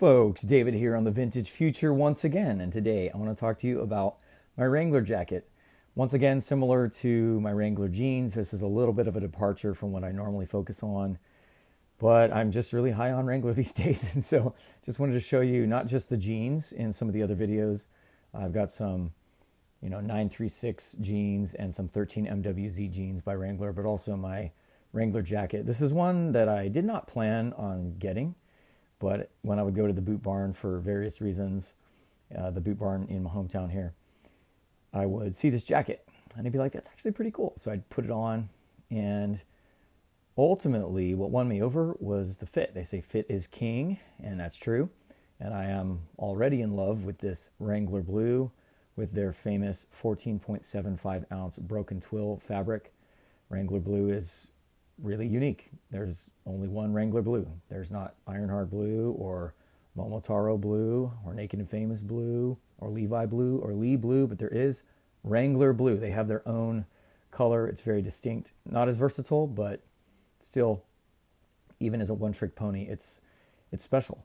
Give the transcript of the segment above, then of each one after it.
folks, David here on the Vintage Future once again, and today I want to talk to you about my Wrangler jacket. Once again, similar to my Wrangler jeans, this is a little bit of a departure from what I normally focus on, but I'm just really high on Wrangler these days, and so just wanted to show you not just the jeans in some of the other videos. I've got some 936 jeans and some 13 MWZ jeans by Wrangler, but also my Wrangler jacket. This is one that I did not plan on getting, but when I would go to the boot barn for various reasons, the boot barn in my hometown here, I would see this jacket and I'd be like, that's actually pretty cool. So I'd put it on, and ultimately what won me over was the fit. They say fit is king, and that's true. And I am already in love with this Wrangler blue with their famous 14.75 ounce broken twill fabric. Wrangler blue is really unique. There's only one Wrangler blue. There's not Ironheart blue or Momotaro blue or Naked and Famous blue or Levi blue or Lee blue, but there is Wrangler blue. They have their own color. It's very distinct. Not as versatile, but still, even as a one-trick pony, it's special.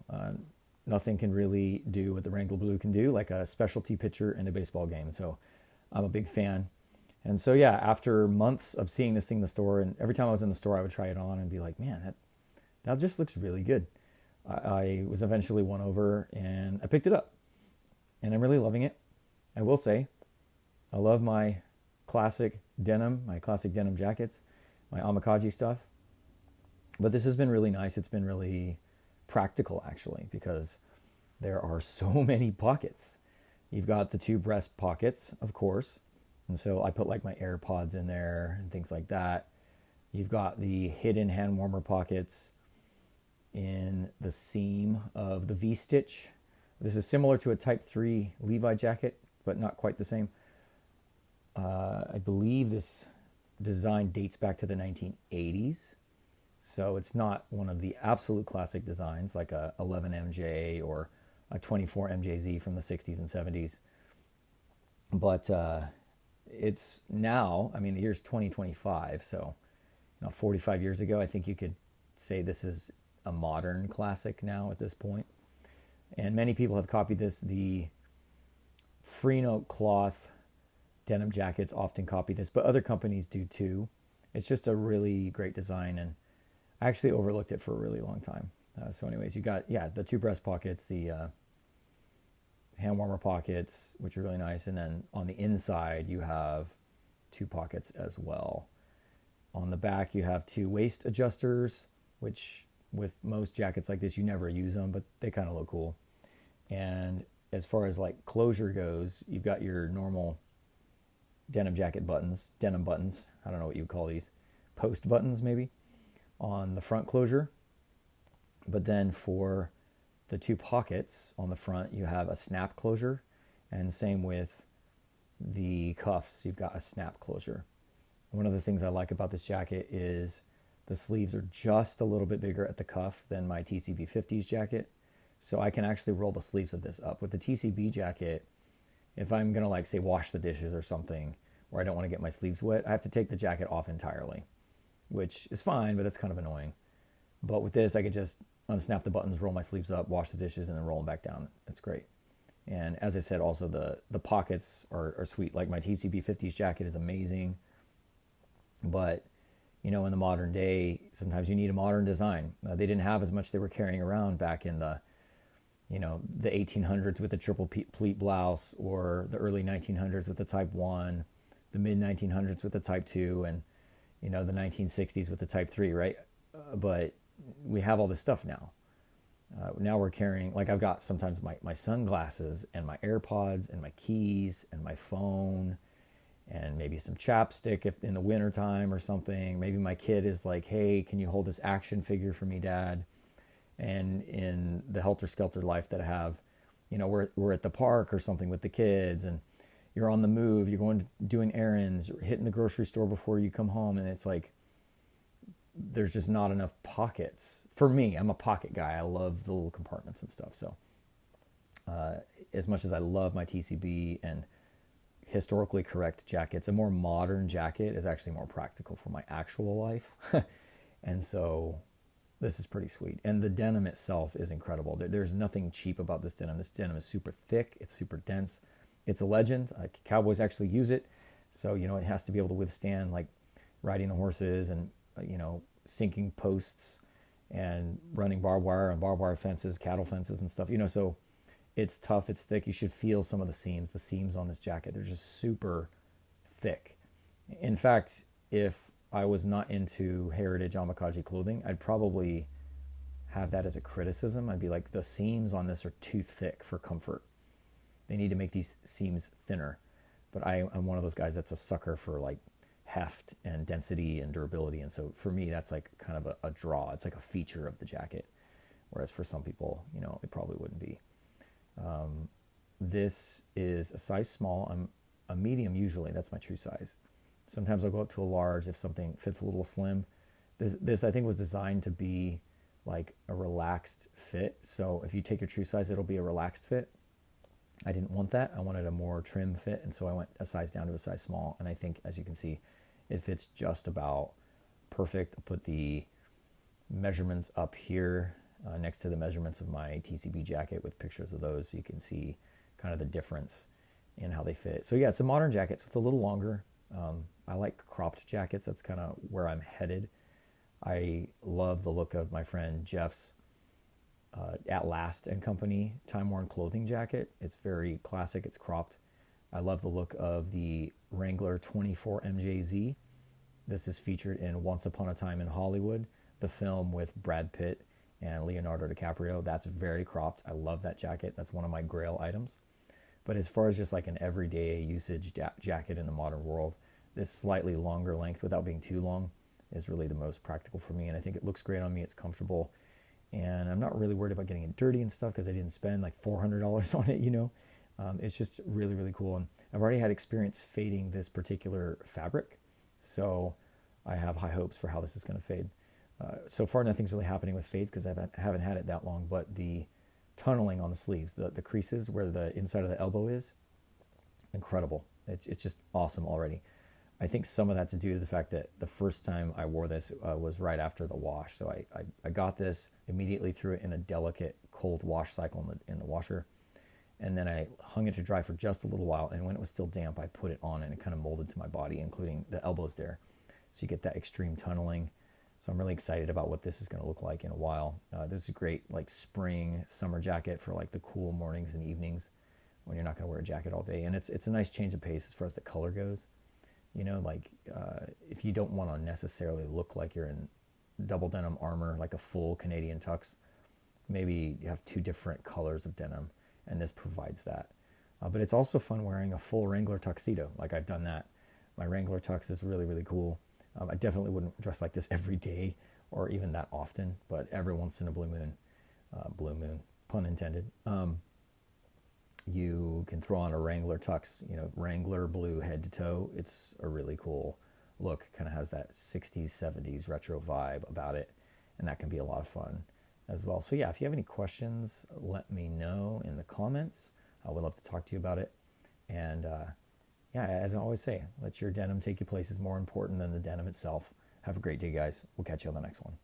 Nothing can really do what the Wrangler blue can do, like a specialty pitcher in a baseball game. So I'm a big fan. And so, yeah, after months of seeing this thing in the store, and every time I was in the store, I would try it on and be like, man, that just looks really good. I was eventually won over, and I picked it up. And I'm really loving it. I will say, I love my classic denim jackets, my Amakaji stuff. But this has been really nice. It's been really practical, actually, because there are so many pockets. You've got the two breast pockets, of course. And so I put like my AirPods in there and things like that. You've got the hidden hand warmer pockets in the seam of the V-stitch. This is similar to a Type 3 Levi jacket, but not quite the same. I believe this design dates back to the 1980s. So it's not one of the absolute classic designs like a 11MJ or a 24MJZ from the 60s and 70s. But it's now, I mean, the year's 2025, so 45 years ago, I think you could say this is a modern classic now at this point. And many people have copied this. The free note cloth denim jackets often copy this, but other companies do too. It's just a really great design, and I actually overlooked it for a really long time. So anyways, you got, the two breast pockets, the hand warmer pockets, which are really nice. And then on the inside, you have two pockets as well. On the back, you have two waist adjusters, which with most jackets like this, you never use them, but they kind of look cool. And as far as like closure goes, you've got your normal denim jacket buttons, denim buttons. I don't know what you would call these, post buttons maybe, on the front closure. But then for the two pockets on the front, you have a snap closure, and same with the cuffs, you've got a snap closure. One of the things I like about this jacket is the sleeves are just a little bit bigger at the cuff than my TCB 50s jacket, so I can actually roll the sleeves of this up. With the TCB jacket, if I'm gonna like say wash the dishes or something, or I don't want to get my sleeves wet, I have to take the jacket off entirely, which is fine, but that's kind of annoying. But with this, I could just unsnap the buttons, roll my sleeves up, wash the dishes, and then roll them back down. It's great. And as I said, also the pockets are sweet. Like my TCB 50s jacket is amazing. But, in the modern day, sometimes you need a modern design. They didn't have as much they were carrying around back in the 1800s with the triple pleat blouse, or the early 1900s with the Type 1, the mid 1900s with the Type 2, and, the 1960s with the Type 3, right? But we have all this stuff now. Now we're carrying, like I've got sometimes my sunglasses and my AirPods and my keys and my phone and maybe some chapstick if in the winter time or something. Maybe my kid is like, hey, can you hold this action figure for me, Dad? And in the helter-skelter life that I have, we're at the park or something with the kids, and you're on the move, you're doing errands, you're hitting the grocery store before you come home, and it's like, there's just not enough pockets. For me, I'm a pocket guy. I love the little compartments and stuff. So as much as I love my TCB and historically correct jackets, a more modern jacket is actually more practical for my actual life. And so This is pretty sweet. And the denim itself is incredible. There's nothing cheap about this denim. This denim is super thick. It's super dense. It's a legend. Cowboys actually use it. So, it has to be able to withstand like riding the horses and, sinking posts and running barbed wire and barbed wire fences, cattle fences and stuff, so it's tough. It's thick. You should feel some of the seams. The seams on this jacket, they're just super thick. In fact, if I was not into heritage Amakaji clothing, I'd probably have that as a criticism. I'd be like, the seams on this are too thick for comfort. They need to make these seams thinner. But I'm one of those guys that's a sucker for like heft and density and durability. And so for me, that's like kind of a draw. It's like a feature of the jacket. Whereas for some people, it probably wouldn't be. This is a size small. I'm a medium usually. That's my true size. Sometimes I'll go up to a large if something fits a little slim. This I think was designed to be like a relaxed fit. So if you take your true size, it'll be a relaxed fit. I didn't want that. I wanted a more trim fit. And so I went a size down to a size small. And I think, as you can see, it fits just about perfect. I'll put the measurements up here next to the measurements of my TCB jacket with pictures of those, so you can see kind of the difference in how they fit. So yeah, it's a modern jacket, so it's a little longer. I like cropped jackets. That's kind of where I'm headed. I love the look of my friend Jeff's At Last and Company time-worn clothing jacket. It's very classic. It's cropped. I love the look of the Wrangler 24 MJZ. This is featured in Once Upon a Time in Hollywood, the film with Brad Pitt and Leonardo DiCaprio. That's very cropped. I love that jacket. That's one of my grail items. But as far as just like an everyday usage jacket in the modern world, this slightly longer length without being too long is really the most practical for me. And I think it looks great on me. It's comfortable. And I'm not really worried about getting it dirty and stuff because I didn't spend like $400 on it, It's just really, really cool. And I've already had experience fading this particular fabric. So I have high hopes for how this is going to fade. So far, nothing's really happening with fades because I haven't had it that long. But the tunneling on the sleeves, the creases where the inside of the elbow is, incredible. It's just awesome already. I think some of that's due to the fact that the first time I wore this was right after the wash. So I got this, immediately threw it in a delicate cold wash cycle in the washer. And then I hung it to dry for just a little while. And when it was still damp, I put it on and it kind of molded to my body, including the elbows there. So you get that extreme tunneling. So I'm really excited about what this is going to look like in a while. This is a great like spring, summer jacket for like the cool mornings and evenings when you're not going to wear a jacket all day. And it's a nice change of pace as far as the color goes. If you don't want to necessarily look like you're in double denim armor, like a full Canadian tux, maybe you have two different colors of denim, and this provides that. But it's also fun wearing a full Wrangler tuxedo. Like I've done that. My Wrangler tux is really, really cool. I definitely wouldn't dress like this every day or even that often, but every once in a blue moon, pun intended, you can throw on a Wrangler tux, Wrangler blue head to toe. It's a really cool look. Kind of has that 60s, 70s retro vibe about it, and that can be a lot of fun as well. So yeah, if you have any questions, let me know in the comments. I would love to talk to you about it. And yeah, as I always say, let your denim take you places more important than the denim itself. Have a great day, guys. We'll catch you on the next one.